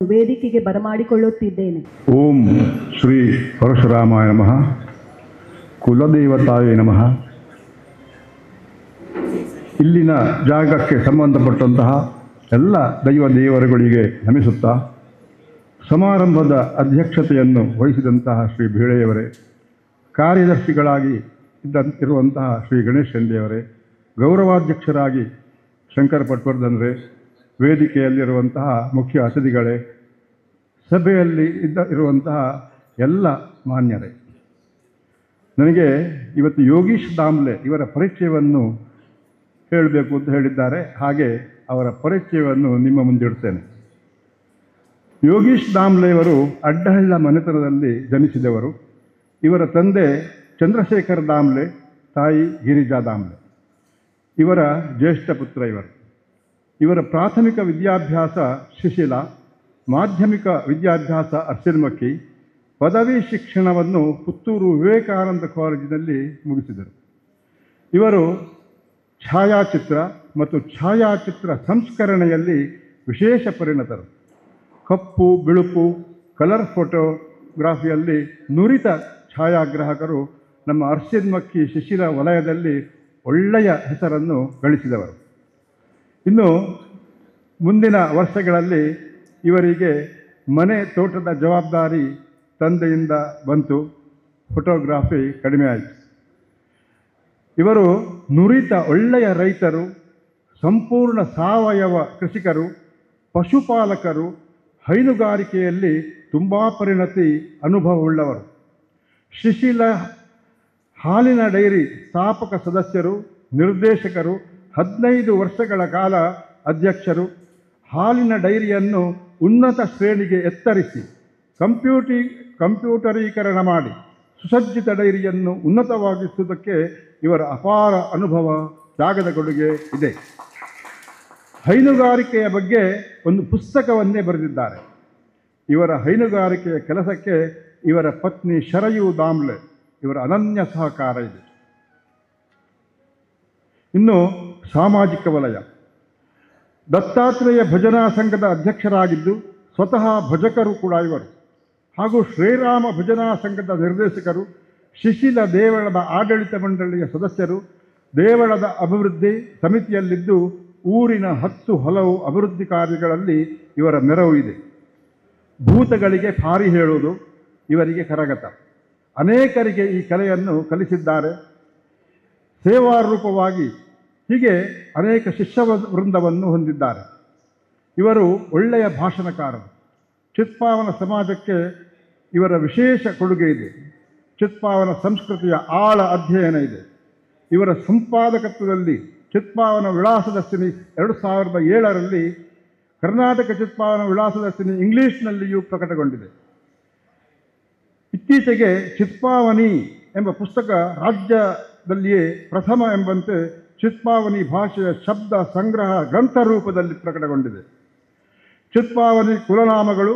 ವೇದಿಕೆಗೆ ಬರಮಾಡಿಕೊಳ್ಳುತ್ತಿದ್ದೇನೆ. ಓಂ ಶ್ರೀ ಪರಶುರಾಮಾಯ ನಮಃ. ಕುಲದೇವತಾಯ ನಮಃ. ಇಲ್ಲಿನ ಜಾಗಕ್ಕೆ ಸಂಬಂಧಪಟ್ಟಂತಹ ಎಲ್ಲ ದೈವ ದೇವರುಗಳಿಗೆ ನಮಿಸುತ್ತಾ ಸಮಾರಂಭದ ಅಧ್ಯಕ್ಷತೆಯನ್ನು ವಹಿಸಿದಂತಹ ಶ್ರೀ ಬೀಳೆಯವರೇ, ಕಾರ್ಯದರ್ಶಿಗಳಾಗಿ ಇರುವಂತಹ ಶ್ರೀ ಗಣೇಶ್ ಶೆಂಡಿಯವರೇ, ಗೌರವಾಧ್ಯಕ್ಷರಾಗಿ ಶಂಕರ ಪಟ್ವರ್ಧನ್ರೇ, ವೇದಿಕೆಯಲ್ಲಿರುವಂತಹ ಮುಖ್ಯ ಅತಿಥಿಗಳೇ, ಸಭೆಯಲ್ಲಿ ಇರುವಂತಹ ಎಲ್ಲ ಮಾನ್ಯರೇ, ನನಗೆ ಇವತ್ತು ಯೋಗೀಶ್ ದಾಮ್ಲೆ ಇವರ ಪರಿಚಯವನ್ನು ಹೇಳಬೇಕು ಅಂತ ಹೇಳಿದ್ದಾರೆ. ಹಾಗೆ ಅವರ ಪರಿಚಯವನ್ನು ನಿಮ್ಮ ಮುಂದಿಡ್ತೇನೆ. ಯೋಗೀಶ್ ದಾಮ್ಲೆಯವರು ಅಡ್ಡಹಳ್ಳ ಮನೆತನದಲ್ಲಿ ಜನಿಸಿದವರು. ಇವರ ತಂದೆ ಚಂದ್ರಶೇಖರ್ ದಾಮ್ಲೆ, ತಾಯಿ ಗಿರಿಜಾ ದಾಮ್ಲೆ. ಇವರ ಜ್ಯೇಷ್ಠ ಪುತ್ರ ಇವರು. ಇವರ ಪ್ರಾಥಮಿಕ ವಿದ್ಯಾಭ್ಯಾಸ ಶಿಶಿಲ, ಮಾಧ್ಯಮಿಕ ವಿದ್ಯಾಭ್ಯಾಸ ಅರ್ಸಿಲ್ಮಕ್ಕಿ, ಪದವಿ ಶಿಕ್ಷಣವನ್ನು ಪುತ್ತೂರು ವಿವೇಕಾನಂದ ಕಾಲೇಜಿನಲ್ಲಿ ಮುಗಿಸಿದರು. ಇವರು ಛಾಯಾಚಿತ್ರ ಮತ್ತು ಛಾಯಾಚಿತ್ರ ಸಂಸ್ಕರಣೆಯಲ್ಲಿ ವಿಶೇಷ ಪರಿಣತರು. ಕಪ್ಪು ಬಿಳುಪು ಕಲರ್ ಫೋಟೋಗ್ರಾಫಿಯಲ್ಲಿ ನುರಿತ ಛಾಯಾಗ್ರಾಹಕರು. ನಮ್ಮ ಅರ್ಸಿಲ್ಮಕ್ಕಿ ಶಿಶಿಲ ವಲಯದಲ್ಲಿ ಒಳ್ಳೆಯ ಹೆಸರನ್ನು ಗಳಿಸಿದವರು. ಇನ್ನು ಮುಂದಿನ ವರ್ಷಗಳಲ್ಲಿ ಇವರಿಗೆ ಮನೆ ತೋಟದ ಜವಾಬ್ದಾರಿ ತಂದೆಯಿಂದ ಬಂತು. ಫೋಟೋಗ್ರಾಫಿ ಕಡಿಮೆ ಆಯಿತು. ಇವರು ನುರಿತ ಒಳ್ಳೆಯ ರೈತರು, ಸಂಪೂರ್ಣ ಸಾವಯವ ಕೃಷಿಕರು, ಪಶುಪಾಲಕರು, ಹೈನುಗಾರಿಕೆಯಲ್ಲಿ ತುಂಬ ಪರಿಣತಿ ಅನುಭವವುಳ್ಳವರು. ಶಿಶಿಲ ಹಾಲಿನ ಡೈರಿ ಸ್ಥಾಪಕ ಸದಸ್ಯರು, ನಿರ್ದೇಶಕರು, 15 ವರ್ಷಗಳ ಕಾಲ ಅಧ್ಯಕ್ಷರು. ಹಾಲಿನ ಡೈರಿಯನ್ನು ಉನ್ನತ ಶ್ರೇಣಿಗೆ ಎತ್ತರಿಸಿ ಕಂಪ್ಯೂಟರೀಕರಣ ಮಾಡಿ ಸುಸಜ್ಜಿತ ಡೈರಿಯನ್ನು ಉನ್ನತವಾಗಿಸುವುದಕ್ಕೆ ಇವರ ಅಪಾರ ಅನುಭವ, ತ್ಯಾಗದ ಕೊಡುಗೆ ಇದೆ. ಹೈನುಗಾರಿಕೆಯ ಬಗ್ಗೆ ಒಂದು ಪುಸ್ತಕವನ್ನೇ ಬರೆದಿದ್ದಾರೆ. ಇವರ ಹೈನುಗಾರಿಕೆಯ ಕೆಲಸಕ್ಕೆ ಇವರ ಪತ್ನಿ ಶರಯು ದಾಮ್ಲೆ ಇವರ ಅನನ್ಯ ಸಹಕಾರ ಇದೆ. ಇನ್ನು ಸಾಮಾಜಿಕ ವಲಯ. ದತ್ತಾತ್ರೇಯ ಭಜನಾ ಸಂಘದ ಅಧ್ಯಕ್ಷರಾಗಿದ್ದು ಸ್ವತಃ ಭಜಕರು ಕೂಡ ಇವರು. ಹಾಗೂ ಶ್ರೀರಾಮ ಭಜನಾ ಸಂಘದ ನಿರ್ದೇಶಕರು, ಶಿಶಿಲ ದೇವಳದ ಆಡಳಿತ ಮಂಡಳಿಯ ಸದಸ್ಯರು, ದೇವಳದ ಅಭಿವೃದ್ಧಿ ಸಮಿತಿಯಲ್ಲಿದ್ದು ಊರಿನ 10 ಹಲವು ಅಭಿವೃದ್ಧಿ ಕಾರ್ಯಗಳಲ್ಲಿ ಇವರ ನೆರವು ಇದೆ. ಭೂತಗಳಿಗೆ ಪಾರಿ ಹೇಳುವುದು ಇವರಿಗೆ ಕರಗತ. ಅನೇಕರಿಗೆ ಈ ಕಲೆಯನ್ನು ಕಲಿಸಿದ್ದಾರೆ. ಸೇವಾರೂಪವಾಗಿ ಹೀಗೆ ಅನೇಕ ಶಿಷ್ಯ ವೃಂದವನ್ನು ಹೊಂದಿದ್ದಾರೆ. ಇವರು ಒಳ್ಳೆಯ ಭಾಷಣಕಾರರು. ಚಿತ್ಪಾವನ ಸಮಾಜಕ್ಕೆ ಇವರ ವಿಶೇಷ ಕೊಡುಗೆ ಇದೆ. ಚಿತ್ಪಾವನ ಸಂಸ್ಕೃತಿಯ ಆಳ ಅಧ್ಯಯನ ಇದೆ. ಇವರ ಸಂಪಾದಕತ್ವದಲ್ಲಿ ಚಿತ್ಪಾವನ ವಿಳಾಸದರ್ಶಿನಿ 2007ರಲ್ಲಿ ಕರ್ನಾಟಕ ಚಿತ್ಪಾವನ ವಿಳಾಸದರ್ಶಿನಿ ಇಂಗ್ಲಿಷ್ನಲ್ಲಿಯೂ ಪ್ರಕಟಗೊಂಡಿದೆ. ಇತ್ತೀಚೆಗೆ ಚಿತ್ಪಾವನಿ ಎಂಬ ಪುಸ್ತಕ ರಾಜ್ಯದಲ್ಲಿಯೇ ಪ್ರಥಮ ಎಂಬಂತೆ ಚಿತ್ಪಾವನಿ ಭಾಷೆಯ ಶಬ್ದ ಸಂಗ್ರಹ ಗ್ರಂಥ ರೂಪದಲ್ಲಿ ಪ್ರಕಟಗೊಂಡಿದೆ. ಚಿತ್ಪಾವನಿ ಕುಲನಾಮಗಳು,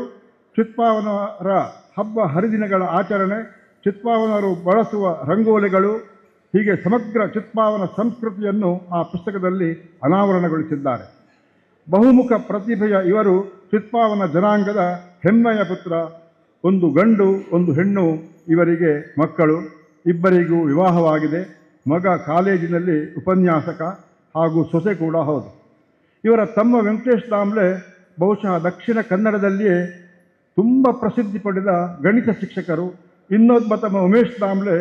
ಚಿತ್ಪಾವನರ ಹಬ್ಬ ಹರಿದಿನಗಳ ಆಚರಣೆ, ಚಿತ್ಪಾವನರು ಬಳಸುವ ರಂಗೋಲಿಗಳು, ಹೀಗೆ ಸಮಗ್ರ ಚಿತ್ಪಾವನ ಸಂಸ್ಕೃತಿಯನ್ನು ಆ ಪುಸ್ತಕದಲ್ಲಿ ಅನಾವರಣಗೊಳಿಸಿದ್ದಾರೆ. ಬಹುಮುಖ ಪ್ರತಿಭೆಯ ಇವರು ಚಿತ್ಪಾವನ ಜನಾಂಗದ ಹೆಮ್ಮೆಯ ಪುತ್ರ. ಒಂದು ಗಂಡು ಒಂದು ಹೆಣ್ಣು ಇವರಿಗೆ ಮಕ್ಕಳು. ಇಬ್ಬರಿಗೂ ವಿವಾಹವಾಗಿದೆ. ಮಗ ಕಾಲೇಜಿನಲ್ಲಿ ಉಪನ್ಯಾಸಕ ಹಾಗೂ ಸೊಸೆ ಕೂಡ ಹೌದು. ಇವರ ತಮ್ಮ ವೆಂಕಟೇಶ್ ದಾಮ್ಲೆ ಬಹುಶಃ ದಕ್ಷಿಣ ಕನ್ನಡದಲ್ಲಿಯೇ ತುಂಬ ಪ್ರಸಿದ್ಧಿ ಪಡೆದ ಗಣಿತ ಶಿಕ್ಷಕರು. ಇನ್ನೊಬ್ಬ ತಮ್ಮ ಉಮೇಶ್ ದಾಮ್ಲೆ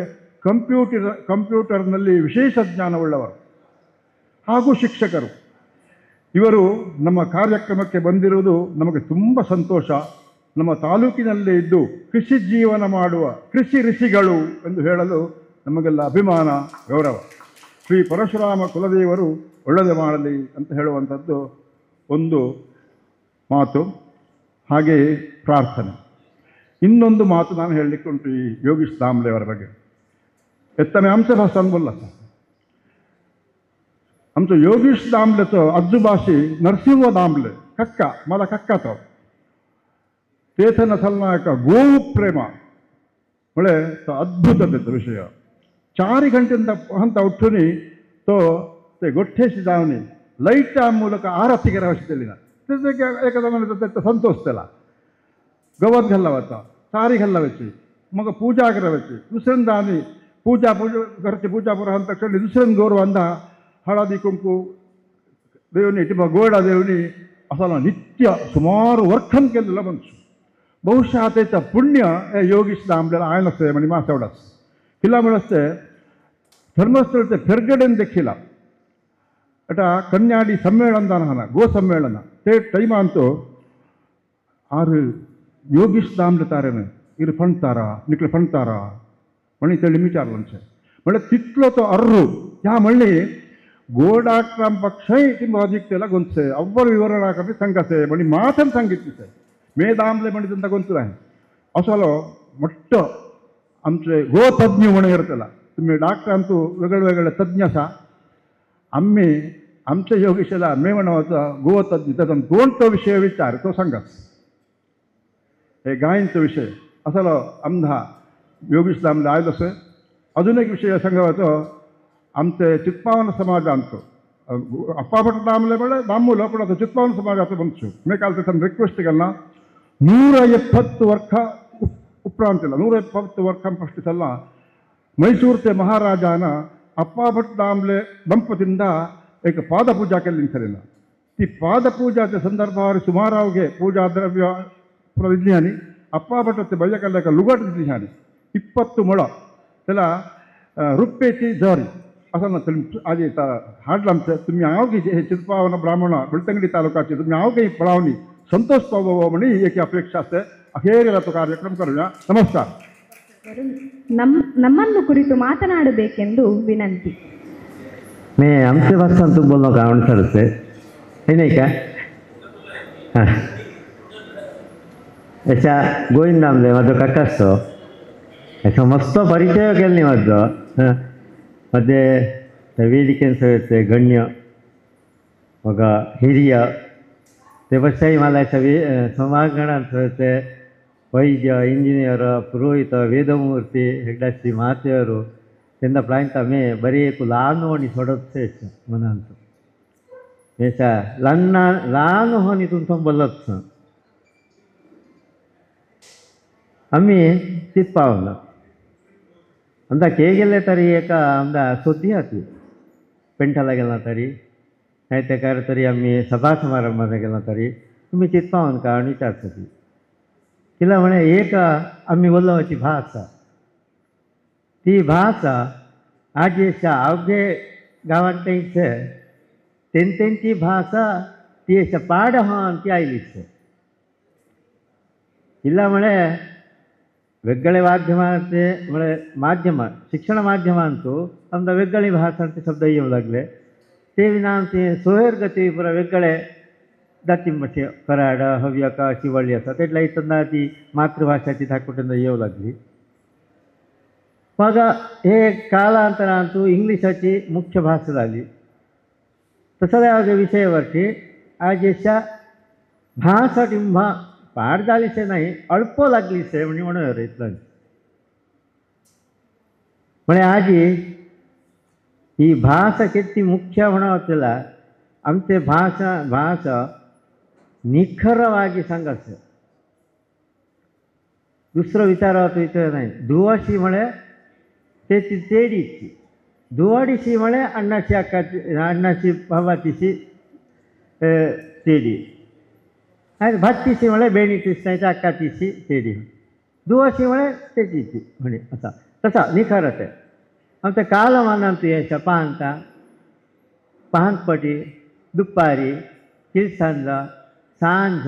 ಕಂಪ್ಯೂಟರ್ನಲ್ಲಿ ವಿಶೇಷ ಜ್ಞಾನವುಳ್ಳವರು ಹಾಗೂ ಶಿಕ್ಷಕರು. ಇವರು ನಮ್ಮ ಕಾರ್ಯಕ್ರಮಕ್ಕೆ ಬಂದಿರುವುದು ನಮಗೆ ತುಂಬ ಸಂತೋಷ. ನಮ್ಮ ತಾಲೂಕಿನಲ್ಲೇ ಇದ್ದು ಕೃಷಿ ಜೀವನ ಮಾಡುವ ಕೃಷಿ ಋಷಿಗಳು ಎಂದು ಹೇಳಲು ನಮಗೆಲ್ಲ ಅಭಿಮಾನ, ಗೌರವ. ಶ್ರೀ ಪರಶುರಾಮ ಕುಲದೇವರು ಒಳ್ಳೆಯದು ಮಾಡಲಿ ಅಂತ ಹೇಳುವಂಥದ್ದು ಒಂದು ಮಾತು. ಹಾಗೆಯೇ ಪ್ರಾರ್ಥನೆ. ಇನ್ನೊಂದು ಮಾತು ನಾನು ಹೇಳಲಿಕ್ಕೆ ಉಂಟು ಈ ಯೋಗೀಶ್ ದಾಮ್ಲೆ ಅವರ ಬಗ್ಗೆ. ಎತ್ತಮೆ ಅಂಶ ಭಾಷಾನ್ ಬೋಲ್ಲ आमचं योगीश दामलेचं आजूबाशी नरसिंह दामले कक्का मला कक्का तो तेथ नसलनायक ಗೋವು ಪ್ರೇಮ ಒಳ್ಳೆ ಅದ್ಭುತದ ವಿಷಯ. 4 ಗಂಟೆಯಿಂದ ಅಂತ ಉಟ್ಟುನಿ तो ते गोठ्ठेशी जावनी लाईटच्या ಮೂಲಕ ಆರತಿಗೆ ರವಸಿದಲ್ಲಿನ त्याचा एखादा म्हणत त्याचा संतोष त्याला गवत घालावाचा, सारी घालावायची, मग पूजा करायची. दुसऱ्यांदा आम्ही पूजा घरची पूजा पुरा ಅಂತ ಕೇಳಿ दुसऱ्यांदा गौरवांदा हळदी कुंकू देवनी किंवा गोडा देवनी असा नित्य सुमारू वर्खण केलेलं म्हणतो. बहुशः त्याचं पुण्य हे योगीशला आपल्याला आहे नसते म्हणजे मास एवढाच हिला मिळते. धर्मस्थळचे फेरगडेन देखील आता कन्याडी ಸಮ್ಮೇಳನ ಹನ ಗೋ ಸಮ್ಮೇಳನ ते ಟೈಮ್ ಅಂತೂ ಆರು ಯೋಗೀಶ್ दामले तारेने इर फणतारा निकले फणतारा म्हणी ते विचारलं म्हणजे तिथलं तो अर्रू ह्या म्हणले गोडाक्राम पक्षही किंवा अधिक त्याला गोंतसे अव्वल विवरणाकडे सांगायचे म्हणजे माथन सांगितले मे दामले म्हणजे त्यांना गोंतू आहे असं मोठं आमचे गोतज्ञ म्हणे त्याला तुम्ही डॉक्टर ಅಂತೂ वेगळे तज्ञ असा आम्ही आमच्या योगेशाला मे म्हणावाचा गोतज्ञ त्याचा कोणता विषय विचार तो सांगाच हे गायींचा विषय असं आमदा योगेशला आमदा आहे तसं. अजून एक विषय सांगावाचं आमचे चित्पावन समाज आणतो अप्पाभट दामले बळे दामूलं पण आता चित्पावन समाजाचं बनतो. मी काल त्याचा रिक्वेस्ट केला 170 वर्ष उपरांतीला 170 वर्षांपासून मैसूरचे महाराजाನ अप्पाभट दामले ದಂಪತಿಯಿಂದ एक पादपूजा केली सरीना. ती पादपूजाच्या संदर्भावर सुमारावगे पूजा द्रव्य दिली आणि अप्पाभटचे बय्यकल्ला का लुगट दिली आणि 20 मुळं त्याला रुपयेची जरी असं ना आजी हाडलं आमचं तुम्ही आवगी हे चित्पावन ब्राह्मण बेळतंगडी तालुकाचे तुम्ही आवगी पळावणी संतोष पावो म्हणे एक अपेक्षा असते. अखेरीला तो कार्यक्रम करूया. नमस्कार. ನಮ್ಮನ್ನು ಕುರಿತು ಮಾತನಾಡಬೇಕೆಂದು ವಿನಂತಿ. मैं आमचे वाचताना तू बोललो का ठरते हे नाही का याच्या गोविंद आमले माझं काका असतो याचा मस्त परिचय केला नाही माझं मध्ये त्या वेदिकेन सगळ्याचे गण्य मग हिरिय ते पश्चाही मला याच्या सभागणात सगळ्याचे ವೈದ್ಯ ಇಂಜಿನಿಯರ್ ಪುರೋಹಿತ ವೇದಮೂರ್ತಿ ಹೆಗ್ಡಾಶ್ರೀ ಮಾತೆಯವರು त्यांना प्रायंत मे बरी एक लहान होणी सोडतसे मनांत याच्या लहान होणी तुमचं बोलत आम्ही तिथ पावलं आमदा के गेले तरी एका आमदा सोदी होती पेंटाला गेला तरी नाही ते काय तरी आम्ही सभा समारंभाला गेला तरी तुम्ही चित पाहून का आणि विचारसाठी तिला म्हणे एक आम्ही बोलवाची भाषा ती भाषा आज अशा अवघे गावात त्यांची भाषा ती अशा पाड हन ती आयलीच तिला म्हणे वेगळे माध्यमाचे म्हणे माध्यम शिक्षण माध्यमांतू आमदा वेगळी भाषांचे शब्द येऊ लागले ते विना ते सोहेरगती पुरा वेगळे दातिंबशे कराड हव्यक शिवळी असा त्यातल्या इतना ती मातृभाषाची थाकुटंदा येऊ लागली. मग हे कालांतरांतू इंग्लिशाची मुख्य भाषा झाली. तसं या विषयावरती आज याच्या भाषा टिंबा पाड झालीसे नाही अल्प लागलीसे म्हणजे म्हणून इथलं म्हणजे आजी ही भाषा किती मुख्य म्हणावं त्याला आमचे भाषा निखरವಾಗಿ सांगायचं दुसरं विचारावं विचार नाही. धुवाशी म्हणे त्याची तेडीची धुवाडीशी म्हणे अण्णाची अक्काची अण्णाची भावाचीशी तेडी आणि भातीशी म्हणे बेणीची नाही अक्काचीशी तेडी धुवाशी म्हणे त्याचीची म्हणे असा तसा निखरच आहे. आमच्या कालमानांतू यायच्या पहानपटी दुपारी तिळसांज सांज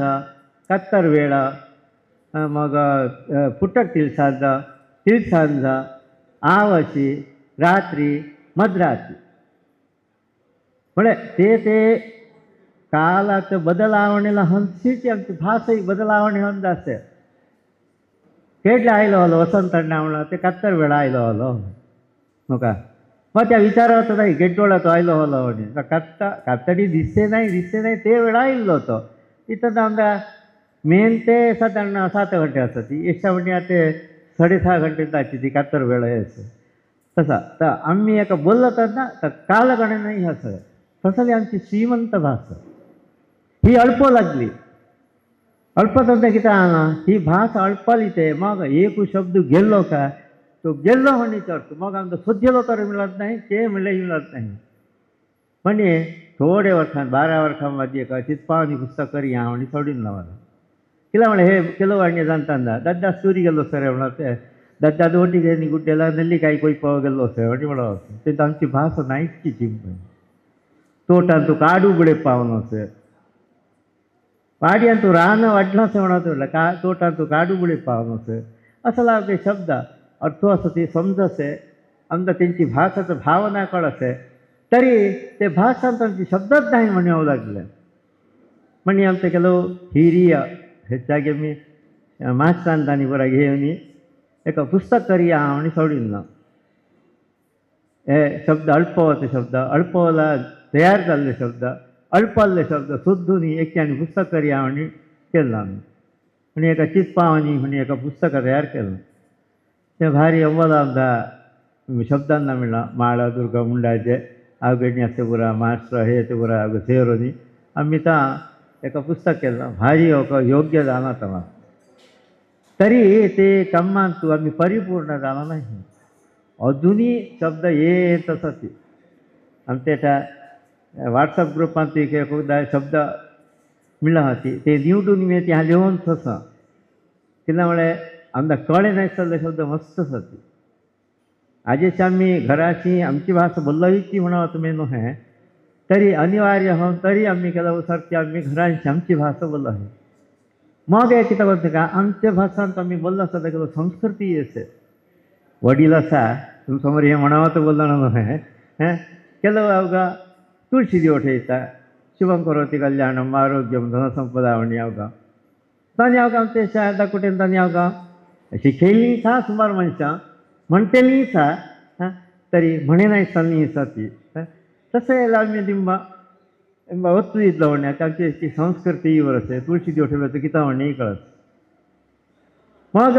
कत्तर वेळ मग फुटक तिळसांज आवशी रात्री मध्यरात्री म्हणजे ते कालाचं बदलावणेला हंसीची आमची भाषाही बदलावणे हंद असते. केडले आयलो हलो वसंत म्हणून ते कत्तर वेळ आयलो हलो हो का मग त्या विचारावं नाही गेटोळ्यात आयलो हलो म्हणे कातडी दिसते नाही ते वेळ आयलो होतो. इथं आमदा मेन ते साधारण 7 घंटे असतात ती एका म्हणजे ते 6.5 घंटे जायची ती कातर वेळ आहे असं तसा तर आम्ही एका बोलत ना तर कालगणे नाही असं तसं आमची श्रीमंत भाषा ही अल्प लागली अल्पतंत्र किती ही भास अल्पालिते मग एक शब्द गेलो का तो गेल्लो म्हणे विचारतो मग आमचं सोजेलो तर मिळत नाही ते मिळले मिळत नाही म्हणजे थोडे वर्षांत 12 वर्षांमध्ये एका चित्पावनी पुस्तक करी आणि सोडून लावला किला म्हणे हे ಕೆಲವು ಅಣ್ಣ ಅಂತಂದ ದಡ್ಡ ಸ್ಟೋರಿಗೆಲ್ಲೋ ಸರ್ म्हणते दड्डाद ಒಟ್ಟಿಗೆ ನೀ ಗುಡ್ಡೆಲ್ಲ ನೆಲ್ಲಿಕಾಯಿ ಕೊಯ್ಪವಾಗೆಲ್ಲೋ ಸರ್ ಒಟ್ಟಿ ಮಾಡೋದು ते आमची भाषा नाहीची चिंप तोटांतू काडू बुडे पावनो सर पाड्यांतू रान वाढला से म्हणतो का तोटांतू काडू बुडे पावनो सर असला ते शब्द अर्थो असं ते समजसे आमदा त्यांची भाषाचं भावना कळसे तरी ते ಭಾಷಾಂತರची शब्दच नाही म्हणावं लागलं म्हणजे आमचे ಕೆಲವು ಹಿರಿಯ ಹೆಚ್ಚಾಗಿ मी ಮಾಸ್ತಾಂತಾನಿ ಬರ घेऊन एक पुस्तक करूया आणि सोडिल्लो हे शब्द अल्पवते शब्द अल्पवला तयार जाल्ले शब्द अल्पल्ले शब्द सोदून एकट्याने पुस्तक करूया आणि केलं आम्ही म्हणजे एका चित्पावनी म्हणजे एका पुस्तक तयार केलं ते भारी अव्वल आमदा शब्दांना मिळला माळा दुर्गा मुंडाचे आवगडणी असते पुरा मास्टर हे ते पुरा सेरोनी आम्ही ता एका पुस्तक केलं भारी योग्य जाणार तेव्हा तरी ते कम्मांतू आम्ही परिपूर्ण झाला नाही अजूनही शब्द येतच आमच्या त्या व्हॉट्सअप ग्रुपांत एकदा शब्द मिळला होती ते निवडून मी त्या लिहून तसं त्यामुळे आमदा कळे नाही सल्ले शब्द मस्तच होती आजेच आम्ही घराशी आमची भाषा बोलली म्हणावं तुम्ही नव्हे तरी अनिवार्य होऊन तरी आम्ही केलं सारखी आम्ही घरांशी आमची भाषा बोललो आहे मग हे किती बोलते का आमच्या भाषांत आम्ही बोललो असता केलं संस्कृती येते वडील असा तुमसमोर हे म्हणावं तर बोलणं नव्हे केलं अवघा तुळशी देव ठेयता शुभम करोति कल्याणम आरोग्यम धनसंपदा म्हणे अवघा तानी अवघा आमच्या शाळा कुठे तानी अवघा अशी खेळली सा सुमार मनशां म्हणतेली सा तरी म्हणे नाही चालली सा ती तसं आम्ही दिंबा ಒತ್ತು ಇದ್ದ ಒಣ್ಣೆ ಯಾಕೆ ಸಂಸ್ಕೃತಿ ಇವರಸೆ ತುಳಸಿ ದೇವಠ ಕಿತಾವಣ್ಣೆ ಈ ಕಳಸ್ मग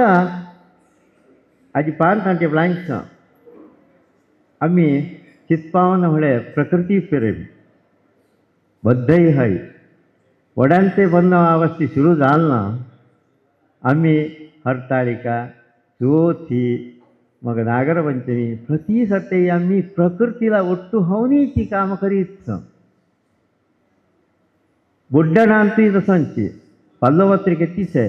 आजी 5 तांटे ब्लांच आम्ही चित्पावन म्हळे प्रकृती प्रेम बद्धही हाय वडांचे बंद अवस्थी सुरू झाला आम्ही हरताळिका चौथी मग नागरपंचमी प्रति सत्ते आम्ही प्रकृतीला ಒಟ್ಟು होवणीची काम करीत बुड्डणांतू तसांची पल्लवत्रिके तीसे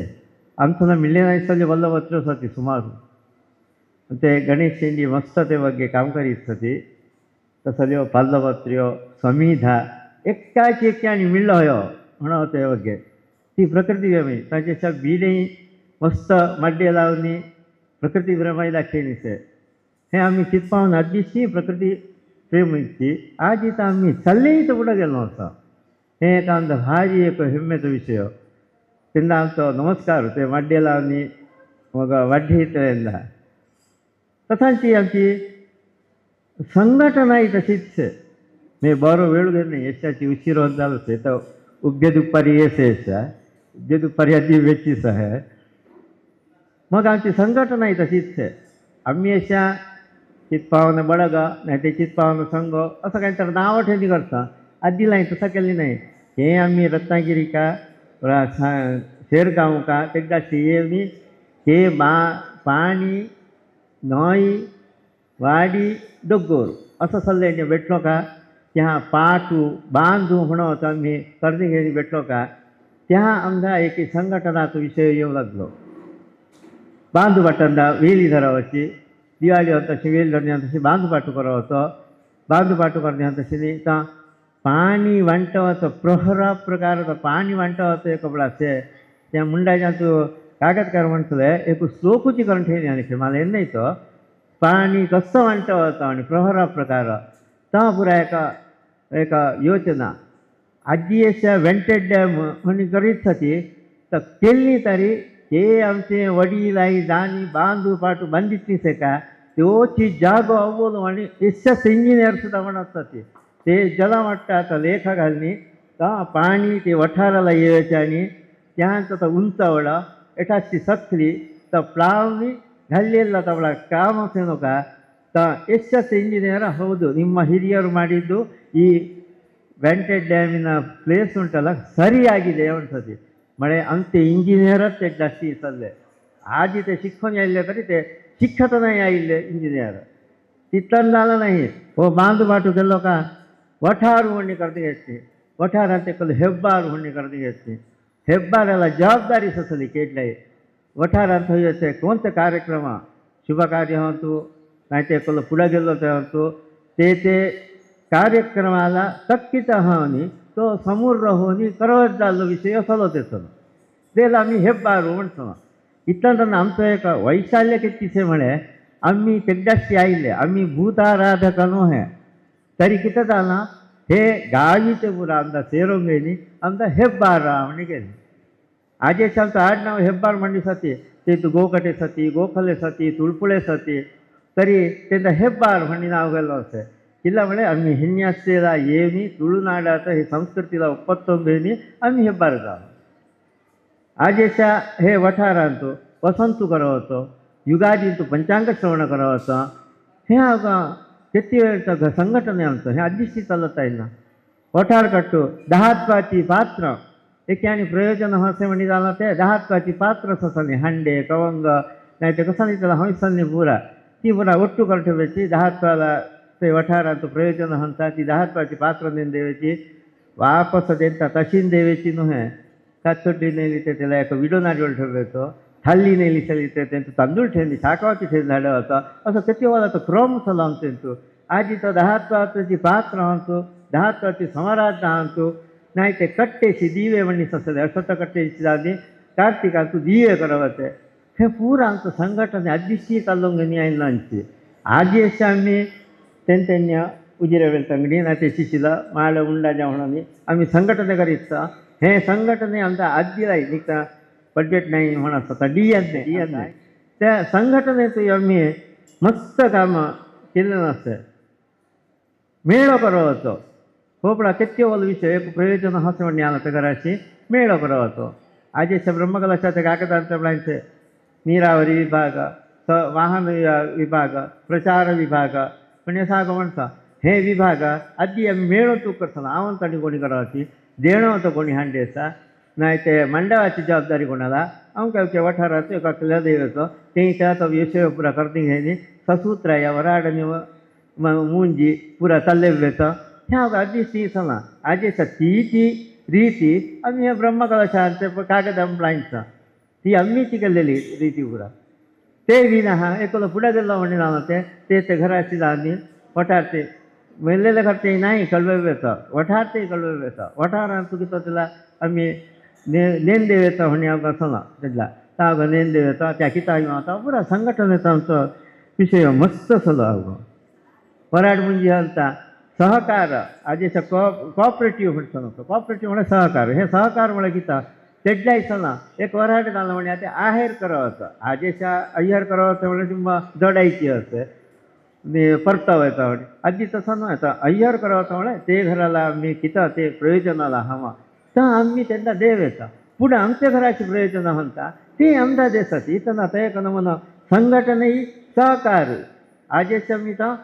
आमचं मिळले नाही सगळे वल्लवत्रसाठी सुमारू ते गणेश शेंडी मस्त ते बघे काम करीत होती तसल्यो पल्लवत्र्यो समिधा एकाची आणि मिळलं होयो म्हणा होते बघे ती प्रकृती गमी ताच्या बिडे मस्त मड्डे लावणी प्रकृती भ्रमायला खेळीसे हे आम्ही चित्पावून अदीशी प्रकृती प्रेमीची आज इथं आम्ही चाललेही तर पुढं गेलो होतो हे एक आमचा भारी एक हेम्मेचा विषय त्यांना आमचा नमस्कार होते मड्डे लावणी मग वाढे येतला तसांची आमची संघटनाही तशीच मी बरो वेळ घेणे यशाची उशीर होत झालं ते तर उभ्य दुपारी येस यशा उभ्य दुपारी आधी वेचीच आहे मग आमची संघटनाही तशीच आम्ही अशा चित्पावन बडग नाही ते चित्पावन संघ असं काहीतरी नावं ठेवणी करता आधी नाही तसं केली नाही हे आम्ही रत्नागिरी का शेरगाव का एकदा येऊनी हे पाणी नई वाडी डोंगर असं सल्ल्याने भेटलो का त्या पाटू बांधू म्हणत आम्ही कर्ज घेऊन भेटलो का त्या आमचा एक संघटनाचा विषय येऊ लागलो बांधू पाटंदा वेली धरावची दिवाळी होता तशी वेल धरण्या तशी बांधू पाटू करावं होतं बांधू पाटू करण्या तशी तर पाणी वांटवाचं प्रहरा प्रकारचं पाणी वांटवाचं एक कपडाचे त्या मुंडाच्या तू कागदकार म्हणतले एक श्लोकूची करून ठेवली आणि मला येत नाही तो पाणी कसं वांटवाचं आणि प्रहरा प्रकार तर पुरा एका योजना आजी अशा वेंटेड डॅम म्हणी करीत होती तर केली तरी हे आमचे वडील आई जाणी बांधू पाटू बांधितली से का तोची जागो अव्वलो आणि एसएस इंजिनियर सुद्धा म्हणत होते ते जला वाटतं आता लेखा घालणी तर पाणी ते वठाराला यायचे आणि त्यांचं तर उंचावडा एठाची सखली तर प्लावणी घालेला तवಳ काम असेनो का तर एसएस ಇಂಜಿನಿಯರ್ ಹೌದು ನಿಮ್ಮ ಹಿರಿಯರು ಮಾಡಿದ್ದು ಈ ವೆಂಟೆಡ್ ಡ್ಯಾಮಿನ ಪ್ಲೇಸ್ ಉಂಟಲ್ಲ ಸರಿಯಾಗಿದೆ ಅನ್ಸತಿ म्हळे आमचे इंजिनियरच ते जास्ती इसरले. आज ते शिकून आयिल्ले तरी ते शिक्षत नाही आयिल्ले इंजिनियर. तितन जालें नाही. हो बांद बाटू गेलो का वठार उडणी करते घेतली. वठारांत एक हेब्बार उडणी करते घेतली. हेब्बाराला जबाबदारी ससली केडले. वठारांत थंय कोणते कार्यक्रम शुभ कार्य होतू नाही ते पुढे गेलो ते होतो ते कार्यक्रमाला तक्कीच होनी तो समोर राहून करवत जाल्लो विषय असलो तेचो तेला आम्ही हेब्बार म्हणतो. इतन आमचो एक वैशाल्य कितकीशे म्हणे आम्ही तेगदाशी आयिल्ले आम्ही भूत आराधक न्हय तरी कितें जालां हे गावीचे पुरा आमदां सेरोंगेनी आमदां हेब्बार म्हणी गेले. आजेश आमचो आडनाव हेब्बार म्हणी सती ते गोकटे सती गोखले सती तुळपुळे सती तरी तेंदा हेब्बार म्हणी नाव गेलो असे. ಇಲ್ಲ ಮಳೆ ಅಮ್ಮಿ ಹಿನ್ಯಾಸ್ತಿಲ ಏನಿ ತುಳುನಾಡಾತ हे संस्कृतीला ಒಪ್ಪತ್ತೊಂಬೇನಿ आम्ही हे बारगाव आजेशा हे वठारांतो वसंतू करो होतो युगादींतू पंचांग श्रवण करो होतो हे किती वेळ संघटने आमचं हे आदिशी चालत आहे ना वठार कट्टू दहात्वाची पात्र एक आणि प्रयोजन हसे म्हणी जाणं ते दहात्वाची पात्र ससनी हंडे कवंग नाही ते कसं त्याला हंसनी पुरा ती पुरा ಒಟ್ಟು ಕಟ್ಟಬೇಕು दहात्वाला ते वठारांत प्रयोजन हंता ती दहात्वाची पात्र नेन देवाची वापस देता तशीन देवाची न्हय काचोड्डी नेली ते त्याला एक विडो नारळ ठेवतो थाल्ली नेली सली ते त्यांचं तांदूळ ठेवली शाकावाची ठेवून झाडं होता असं किती वेळा तो क्रम सलाम तेंतू आजी तो दहात्वाची पात्र हंतो दहात्वाची समाराधना हंतो नाही ते कट्टेशी दिवे म्हणणी ससले असत कट्टेशी जादी कार्तिकांतू दिवे करवते हे पूरा आमचं संघटने अदिशी चालवंगनी आयन आमची आजी अशी आम्ही तेन्या उजिरे वेळतंगडी ना ते शिशिला माळ उंडाजा म्हणून आम्ही संघटने करीत हे संघटने आमचा आजीलाय निघता बजेट नाही म्हणत होता डीएन नाही त्या संघटनेचं आम्ही मस्त कामं केलं नसतं मेळो करो होतो खोपडा किती विषय एक प्रयोजन हसे म्हणणे आलं तर घराशी मेळो करो होतो आजेच्या ब्रह्मकलशाच्या कागदांच्या ब्लांचे ನೀರಾವರಿ ವಿಭಾಗ ವಾಹನ ವಿಭಾಗ ಪ್ರಚಾರ ವಿಭಾಗ पण साग म्हणता हे विभाग आधी आम्ही मेळो तू करताना आवंतानी कोणी करावची देणं होतं कोणी हांडेचा नाही ते मंडळाची जबाबदारी कोणाला अवकाळच्या वठाराचं एका केल्या देवाचं ते त्याचा विषय पुरा करते घ्यायची ससूत्र या वराडनी मुंजी पुरा चाललेलं ह्या आधी ती सला आजेचा ती रीती आम्ही हे ब्रह्मकलशांचे कागद ब्लांचा ती आम्हीची केलेली रीती पुरा ते विना हा एकोला पुढे गेलो म्हणणे जाणं ते घराची जाणी वठारते मेलेले घरचे नाही कळवेचा वठारते कळवेचा वठारांतू किती त्याला आम्ही नेन देवेचा म्हणे अवघा सला त्याला तावं नेन देवेचा त्या किता आता पुरा संघटनेचा आमचा विषय मस्त सलो अवघं वराड म्हणजे आता सहकार आजेचा कॉपरेटिव्ह म्हणतो नको कॉपरेटिव्ह म्हणे सहकार हे सहकार म्हणे किता तेड्डायसना एक वराड घालणं म्हणजे आता आहेर करावं आजेशा अय्यर करावं म्हणजे तुम्हाला जोडायची असते परतावायचा म्हणजे आजी तसं नाही आता अय्यर करावं म्हणजे ते घराला मी किता ते प्रयोजनाला हवा तर आम्ही त्यांना देवेचा पुढे आमच्या घराची प्रयोजन म्हणता ते आमदा देतात इथं आता एक म्हणा संघटने सहकार आजेशा मी तर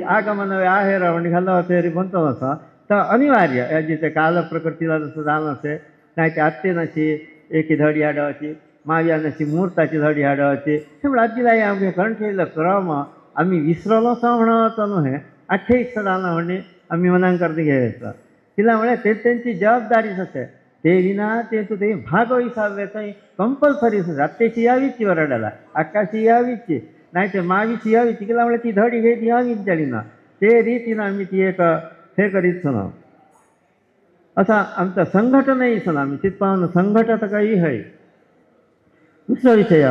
आगमन आहेर म्हणजे घालावं तयारी म्हणतो असं तर अनिवार्य आजी ते काल प्रकृतीला जसं जाणं असे नाही ते आत्तेनाची एकी धडी हाडवाची माव्यानाची मुहूर्ताची धडी हाडवाची त्यामुळे आजीला आमगे कंठेला करावं आम्ही विसरलो असं म्हणावं न्हय अठ्ठेस जाणं म्हणे आम्ही मनान करते घ्यायचं तिला म्हणे ते त्यांची जबाबदारीच असे ते विना ते तू ते भाग हिसाब कंपल्सरी आत्तेची यावीची वराडाला अक्काशी यावीची नाही ते मावीची यावीची तिला म्हणे ती धडी घ्यायची यावीच झाली ना ते रीतीनं आम्ही ती एक हे करीत ना असा आमचा संघटनही सण आम्ही तिथ पाहून संघटत काही आहे. दुसरा विषय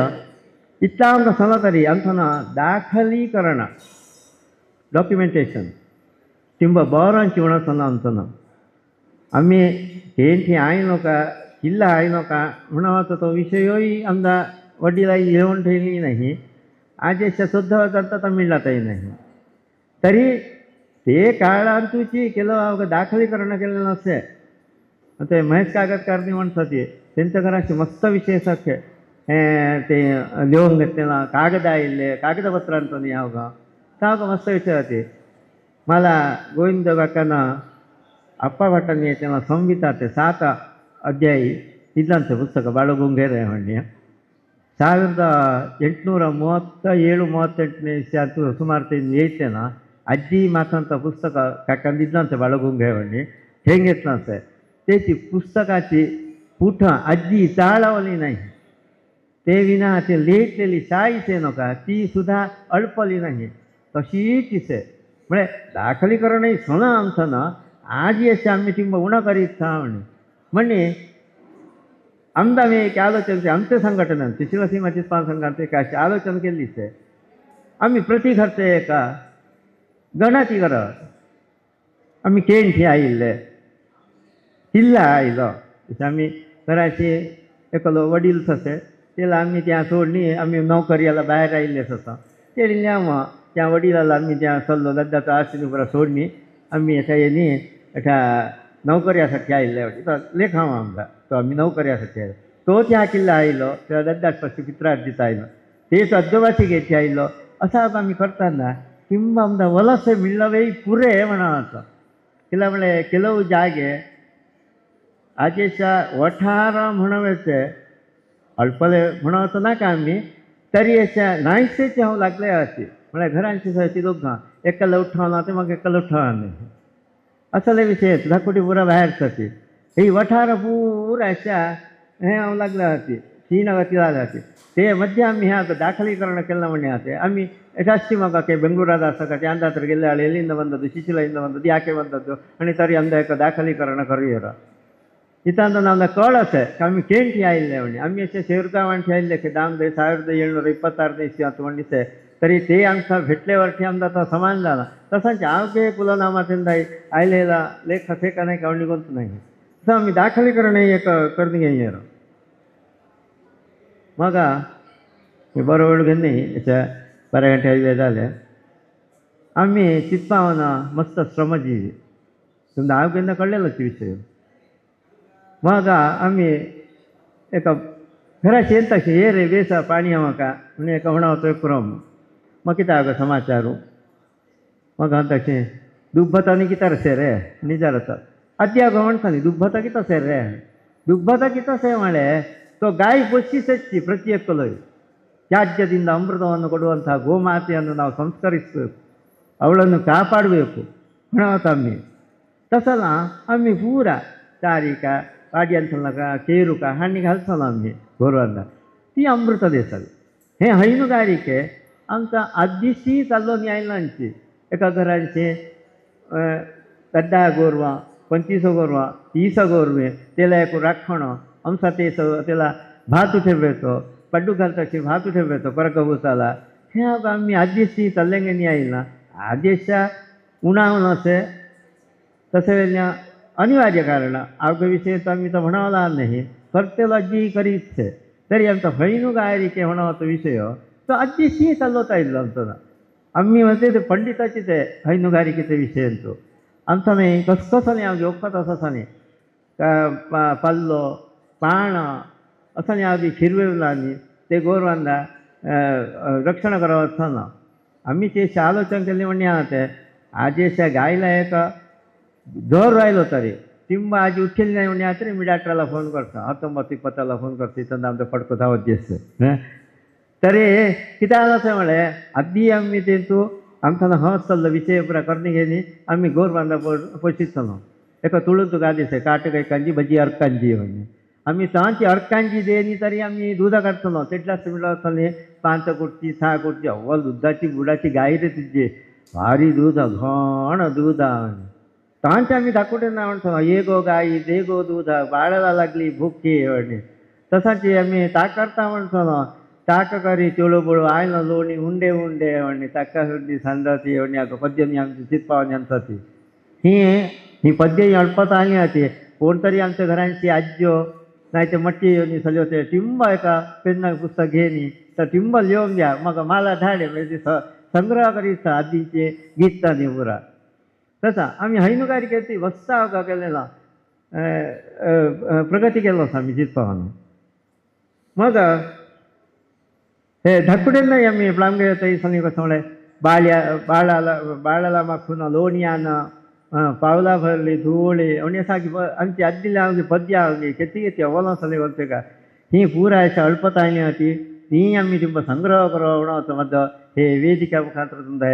इतला आमचा सणा तरी आमचं ना दाखलीकरण डॉक्युमेंटेशन किंवा बरांची म्हणा सणा आमचं ना आम्ही हेंठी आयनो का किल्ला आयनो का म्हणावा तो विषयही आमदा वडीला येऊन ठेवली नाही आजेशा सुद्धा जाता मिळताही नाही तरी ते काळांतूची केलं दाखलीकरण केलेलं नसते ते महेश कागदकारनी म्हणतात त्यांच्या घराशी मस्त विषय सख्य ते लिहून घेतलेला कागद आयिल्ले कागदपत्रांचं नाही अवघा तर मस्त विषय होते मला गोविंद काकांना आप्पा भटांनी याच्यानं संहिता ते 7 अध्यायी ಇದ್ದಂತೆ ಪುಸ್ತಕ ಬಾಳುಗುಂಗೇರೆ ಹೊಣ್ಣೆ 1837-38 ಇಸ್ವಿ ಅಂತೂ ಸುಮಾರು ಏಯ್ತೇನ ಅಜ್ಜಿ ಮಾತಂತ पुस्तक काकांदिद्लांते बाळगुंगे वणी हेंग घेतलांते तेची पुस्तकाची पुठं आजी चाळवली नाही ते विना ते लेटलेली शाई से नका ती सुद्धा अडपली नाही तशीच इसे म्हणजे दाखलीकरणही सोना आमचं ना आज अशी आम्ही ती उणं करीत म्हणे आमदा मी एक आलोचन आमचे संघटनांचे शिवसीमा चित्पान संघांचे काय आलोचन केलीच आहे आम्ही प्रति खर्च एका गणाची करत आम्ही केंठी आयिल्ले किल्ला आयलो आम्ही घराचे एकलो वडील तसे त्याला आम्ही त्या सोडणी आम्ही नोकरीला बाहेर आयिल्ले तसं ते मग त्या वडिलाला आम्ही त्या सल्लो लद्दाचा आश्रमीपुरा सोडणी आम्ही एका येणी एका नोकऱ्यासाठी आयिल्ले तो लेखाव आमचा तो आम्ही नोकऱ्यासाठी आयलो तो त्या किल्ला आयलो त्या लद्दाच पक्षी पित्रार दिता आयलो तेच अद्दोबाची घेतली आयलो असा आम्ही करताना किंवा आमदा वलसे मिळवे पुरे म्हणावं किला म्हणजे ಕೆಲವು जागे आजेच्या वठार म्हणवेचे अल्पले म्हणवतो ना का आम्ही तरी याच्या नाहीसेचे हांव लागले अशी म्हणजे घरांची सयती दोघां एकाला उठवला ते मग एकाला उठवला नाही असले विषय धाकुटी पुरा बाहेर जाते ही वठार पुराच्या हे हांव लागल्या होती श्रीनगरची लागल्या होती ते मध्ये आम्ही ह्या दाखलीकरण केलं म्हणे आते आम्ही ಜಾಸ್ತಿ ಮಗಕ್ಕೆ ಬೆಂಗಳೂರಾದ ಸಕತೆ ಅಂದ ಹತ್ರ ಗೆಲ್ಲಾಳೆ ಎಲ್ಲಿಂದ ಬಂದದ್ದು ಶಿಶಿಲೆಯಿಂದ ಬಂದದ್ದು ಯಾಕೆ ಬಂದದ್ದು आणि तरी अंदायक दाखलीकरण करूयर इथं नाव कळसे आम्ही केंटी आयिल्ले म्हणे आम्ही असे शेवरगावांठी आयिल्ले की दामदे 1726 इस्वी आता म्हणिसे तरी ते आमचा भेटल्यावरती आमचा तो समान झाला तसाच आवके कुलनामातींदा आयलेला लेख असे का नाही कावणी कोणतं नाही तसं आम्ही दाखलीकरण एक करून घेणार मग मी बरोबर घेणे याच्या 12 ಗಂಟೆ ಐದು झाले आम्ही चित्पावना मस्त श्रमजीवी तुमचा आवकेंदा कळलेलाच विषय मग आम्ही एका घराची येत तशी ये रे बेसा पाणी म्हाका म्हणजे एका म्हणा होतो क्रम मग किती आग समाचारू मग तशें दुब्बतांनी कितें से रे निजारता आजी आगो म्हणटाली दुब्बता कितें से रे दुब्बता कितें से म्हळे तो गाय ಪೋಷಿಸಚ್ಚಿ ಪ್ರತಿಯೊಕ್ಕಲು ತ್ಯಾಜ್ಯದಿಂದ ಅಮೃತವನ್ನು ಕೊಡುವಂತಹ ಗೋಮಾತೆಯನ್ನು ನಾವು ಸಂಸ್ಕರಿಸಬೇಕು ಅವಳನ್ನು ಕಾಪಾಡಬೇಕು म्हणत तसं आम्ही पुरा चारिका पाड्यांचला का केरुका हानी घालताना आम्ही गोरवांना ती अमृत देसाल हे हैनुगारिके आमचा आदिशी चाललो न्यायलांची एका घरांचे गड्डा गोरवा 25 गोरवा 30 गोरवे त्याला एक राखणं आमचा ते त्याला भात ठेवतो पड्डू घालताची भात ठेवतो परकभूताला हे आम्ही आदिशी चाललेंगे न्यायला आदेशा उणावून असे तसे अनिवार्य कारण आरोग्यविषयी तर आम्ही तर म्हणावला नाही करतेला जी करीत छे तरी आमचा हैनुगारिके म्हणावा तो विषय तो आदिशी चालवता येईल आमचा आम्ही म्हणते ते पंडिताची ते हैनुगारिकेचे विषय तो आमचा नाही कसं नाही आम्ही ओळखत असं नाही पल्लो पाण असं नाही आम्ही खिरवेला ते गोरवांना रक्षण करावं असताना आम्ही ते आलोचन केले म्हणणे आहात आजेशा गायला एक जोर राहिलो तरी तिंबा आजी उठेली नाही म्हणणे तरी मी डॉक्टरला फोन करतो 1920 फोन करते इथं आमचं फटको धावत दिसतं तरी किती आलं ते म्हणे आधी आम्ही ते तू आमचा हस चाललो विषय पुरा करणे गेली आम्ही गोरबांधा पोषित चाललो एका तुळून तू गादीस आहे काटक एकांची भजी अर्कांची म्हणजे आम्ही सांची अर्कांची देणी तरी आम्ही दुधा काढतो तेटलाच मिळत असताना 5 कोटची 6 कोटची अव्वल दुधाची बुडाची गाय रे तिचे भारी दूध घण दूध तांचे आम्ही दाखवते ना म्हणतो ये गो गाई दे गो दूध बाळाला लागली भुकी म्हणे तसाची आम्ही ताक करता म्हणतो ना ताक करी चोळू बोळू आयला लोणी उंडे उंडे म्हणे ताका सुद्धी सांजाती म्हणे आता पद्यमी आमची चितपावणी आमचाती ही पद्य अल्पत आली होती कोणतरी आमच्या घरांची आज्यो नाही ते मट्टी येऊन सगळे होते टिंब एका पेन पुस्तक घेणी तर टिंब लिहून घ्या मग मला धाडे म्हणजे संग्रह करीत आधीचे गीतता निपुरा तसा आम्ही हैनुगारिकेची वस्ता का केलेला प्रगती केलो आम्ही चितपावना मग हे धकुडेल नाही आम्ही प्लामगे तरी सांगी कसं म्हणे बाळाला मागून लोणयानं पावला भरली धुवळी आणि सारखी आमची आदीला आमची पद्या आमची केती केती अवलंसले बोलते का ही पुरा अशा अल्पतायनी होती ती आम्ही तुम्ही संग्रह करवणं मध्य हे वेदिका मुखांतर तुमचा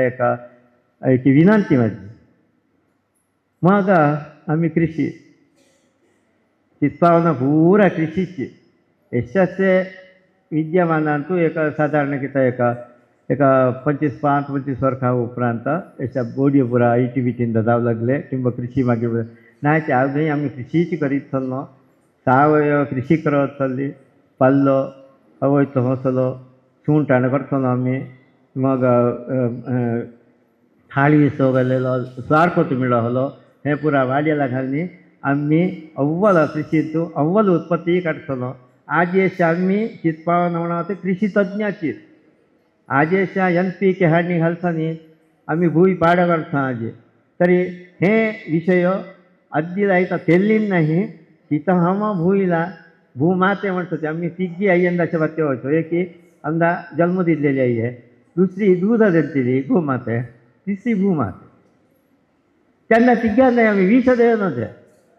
एक विनंती माझी मग आम्ही कृषी चित्पावना पुरा कृषीची यशाचे विद्यमानांतू एका साधारण किता एका 25 वर्षा उपरांत अशा बोडीपुरा ITBTंद जावं लागले किंवा कृषी मागीर नाही ते अजूनही आम्ही कृषीची करीत चललो सावयव कृषी करत चालली पाल्लो अवयतो मसलो सुंटाण करतलो आम्ही मग थाळी विसव गेलेलो स्वारकोत मिळवलो हे पुरा वाड्याला घालनी आम्ही अव्वल कृषीतू अव्वल उत्पत्ती काढतलो आज अशा आम्ही चित्पावन म्हणा ते कृषी तज्ञाची आज अशा NPK हाडणी घालतानी आम्ही भूई पाड करता आज तरी हे विषय अद्दी जायचा केल्लीन नाही तिथं हम भूईला भूमाते म्हणतो ते आम्ही तिघी आई यंदाच्या बाबतीत होतो एक अंदा जन्म दिलेली आई आहे दुसरी दूध दिलेली गोमाते तिसरी भूमाते त्यांना तिघांना आम्ही विष देव नव्हते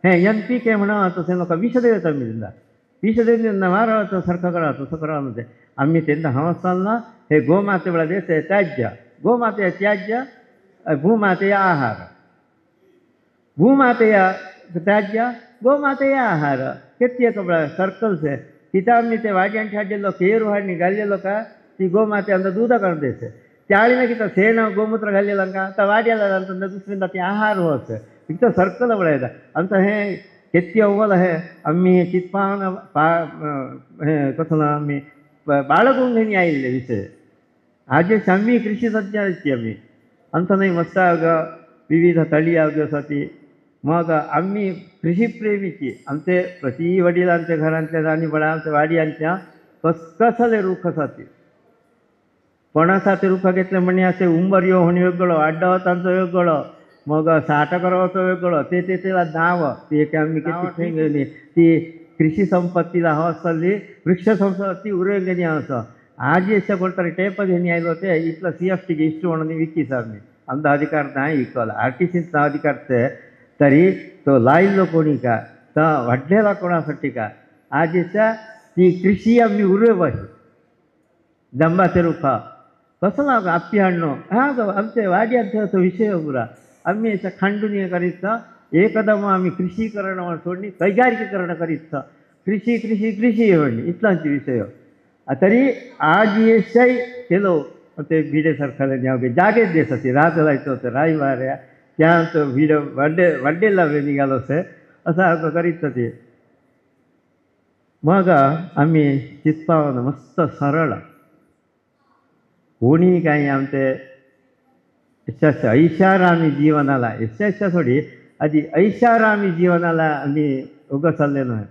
हे NPK म्हणा तसे लोक विष देवता मिळला विष देव मारावं सारखं करावं तसं करावं नव्हते आम्ही त्यांना हवसालना हे गोमाते वेळा देते त्याज्य गोमाते त्याज्य भूमातेय आहार भूमातेय त्याज्य गोमातेय आहार किती एक सर्कल्स आहे तिथं आम्ही ते वाड्यांच्या हाडलेलो केरू हाडणी घाललेलो का ती गोमाते अंदा दूध काढून द्यायचे त्याळीनं किती शेण गोमूत्र घाललेलं का तर वाड्याला जाणं दुसऱ्यांदा ते आहार होतं तिथं सर्कल वळायचा आमचं हे किती अव्वल आहे आम्ही चित्पावन हे कसं ना आम्ही बाळगून घेऊन आयिल्ले विषय आज आम्ही कृषी तज्ञाची आम्ही आमचं नाही मस्त विविध तळी अवघ्यासाठी मग आम्ही कृषीप्रेमीची आमचे प्रति वडिलांच्या घरांतल्या आणि बळांच्या वाडयांच्या कसले रुखासाठी पणासाठी रुख घेतले म्हणजे असे उंबरियो होणे वेगळं आड्डवतांचं वेगळं मग साठ करावचं वेगळं ते त्याला नाव ती एक आम्ही किती गेली ती कृषी संपत्तीला हवं असली वृक्ष संपत्ती उरंगणी असं आज अशा कोणतरी टेप घेऊन आयलो ते इथलं CFT इष्ट म्हणून विकीस आम्ही आमचा अधिकार नाही इकला आर्टिस्टचा अधिकार ते तरी तो लायलो कोणी का तर वाढलेला कोणासाठी का आज याच्या ती कृषी आम्ही उरवे पाहिजे जंबाचे रुखा कसं ना आपी हाडणं हा ग आमचे वाड्यांचा तो विषय पुरा आम्ही याच्या खांडून करीत एकदम आम्ही कृषीकरण सोडणी कैगारिकीकरण करीत कृषी कृषी कृषी म्हणणे इतलांचे विषय तरी आज येशाही केलो ते भिडे सरकारला न्यावगे जागेच देस होते राज जायचं होतं राई माऱ्या त्यानंतर भिडे वड्डेला निघालो असे असं करीत ते मग आम्ही चित्पावन मस्त सरळ कोणी काही आमचे ऐशारामी जीवनाला यशा थोडी आधी ऐशारामी जीवनाला आम्ही उगं चाललेलो आहे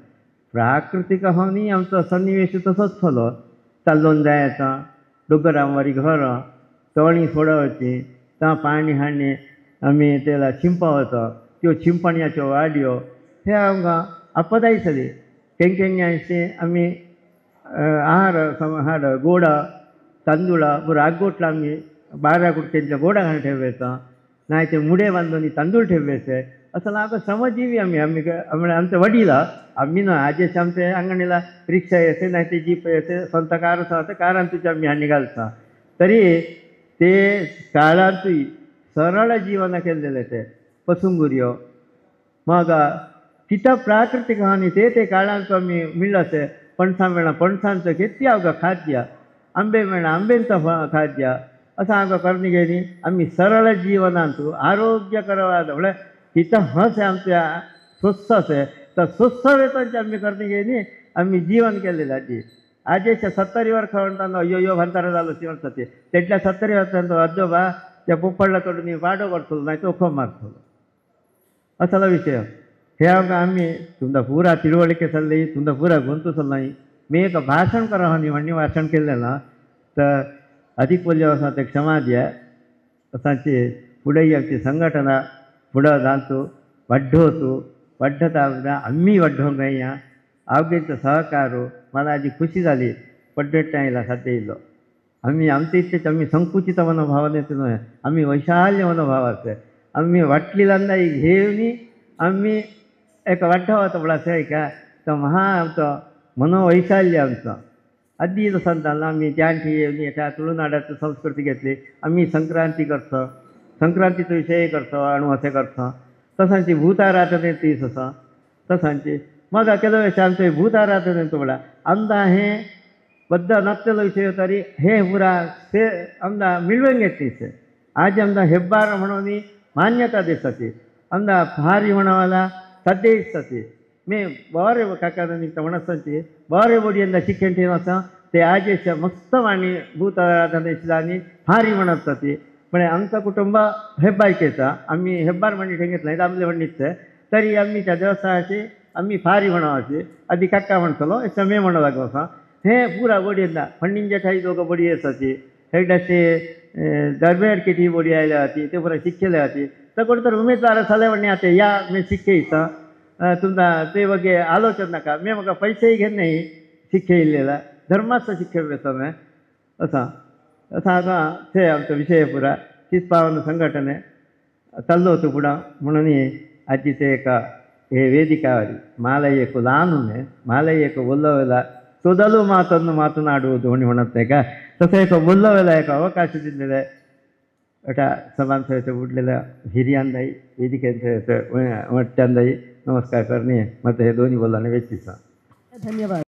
प्राकृतिक होणी आमचं सन्निवेश तसंच झालं चालून जायचं डोंगरांवरी घरं तळणी सोडवायची त्या पाणी हाडणे आम्ही त्याला शिंपावतो त्यो शिंपण्याच्यो वाड्यो हे आमकां आपदायसली केंकेंग्यांचे आम्ही आहार गोड तांदूळ रागोटला आम्ही 12 गुटक्यांच्या गोडा घालून ठेवायचा नाही ते मुडे बांधून तांदूळ ठेवायचे असं लागं समजीवी आम्ही आमच्या वडीला आम्ही ना आजेश आमच्या अंगणीला रिक्षा येते नाही ते जीप येते स्वंत कार कारांतूच आम्ही हा निघालता तरी ते काळांतूय सरळ जीवन केलेले ते पसुंगुर्यो मग तिथं प्राकृतिक हानी ते काळांत आम्ही मिळासे पणसां मेळा पणसांचं किती अवघं खाद्य आंबे मेळा आंबेंचं खाद्य असं आमकां करणी गेली आम्ही सरळ जीवनांतू आरोग्यकरवाद म्हळ्यार तिथं हस आमच्या स्वस्त असे तर स्वस्त वेतनची आम्ही करणी गेली आम्ही जीवन केलेलं आजी आजेच्या 70 वर्ष म्हणताना अयो भन्तारा झालो म्हणतात ते तेटल्या 70 वर्षांचा आजोबा त्या पोपडला कडून वाडो करतलो नाही तो मारतलो असला विषय हे आम्ही तुमचा पुरा तिळवळके चालली तुमचा पुरा गुंतू चालला मी एक भाषण करा म्हणून भाषण केलेलं ना तर अधिक बोलले असं एक समाज आहे असांची पुढे आमची संघटना पुढं जातो वड्डता आम्ही वड्डोंग या आवगेचं सहकारो मला आजी खुशी झाली पड्डेटाईला साध्य येयलो आम्ही आमच्या इच्छेच आम्ही संकुचित मनोभावनेतून आम्ही वैशाल्य मनोभावाचे आम्ही वाटलेल्यांदा एक घेऊनी आम्ही एक वाढा होता बळासा आहे का तर महा आमचं मनोवैशाल्य आमचं आधी सांगताना आम्ही जानठी येऊनी एका तुळुनाड्याची संस्कृती घेतली आम्ही संक्रांती करतो संक्रांतीचो विषय करतो आणि असे करतो तसांची भूत आराधने तीस असा तसांची मग केलो आमचे भूत आराधने तो बळा आमदा हे बद्द नसलेलो विषय तरी हे पुरा से आमदा मिळवून घेतलीच आज आमदा हेब्बार म्हणून मान्यता देसाची आमदा भारी म्हणावाला सध्या दिसताची मी बरे काका निघता म्हणसांची बरे बोडी यंदा शिक्षण ठेवून असा ते आजेश मस्त वाणी भूत आराधनेची आणि भारी म्हणत जाते पण आमचं कुटुंब हेब्बायकेचा आम्ही हेब्बार म्हणणी ठेंगेत नाही आमले म्हणणीच तरी आम्ही त्या देवस्थानाची आम्ही फारी म्हणावाची आधी काका म्हणतलो असं मे म्हणू लागलो असा हे पुरा बोडी यंदा फंडींच्या ठाई दोघं बोडी असाची हेडाचे दरम्यान किती बोडी आयल्या होती ते पुरा शिक्षले होती तर कोण तर उमेदवार झाले म्हणणे आता या मी शिक्षेचा तुमचा ते वगैरे आलोचन नका मी मग पैसेही घेत नाही शिक्षे इल्लेला धर्माचं शिक्षण बेसन आहे असा असा आता ते आमचा विषय पुरा तीच पावन संघटने चाललो होतो पुढं म्हणून आजी ते एका हे ವೇದಿಕಾವರಿ ಮಾಲಯ್ಯಕ್ಕೂ ಲಾನುನೆ ಮಾಲಯ್ಯಕ್ಕೂ ಒಲ್ಲವೆಲ್ಲ ತೊದಲು ಮಾತನ್ನು ಮಾತನಾಡುವುದು म्हणत का तसं एक बोललं एक अवकाश दिलेलं आहे एका सभांचं उठलेल्या हिरियांदाई वेदिकेचं वाटत्यांदाई नमस्कार करणे मग हे दोन्ही बोलल्याने व्यक्तीचा धन्यवाद.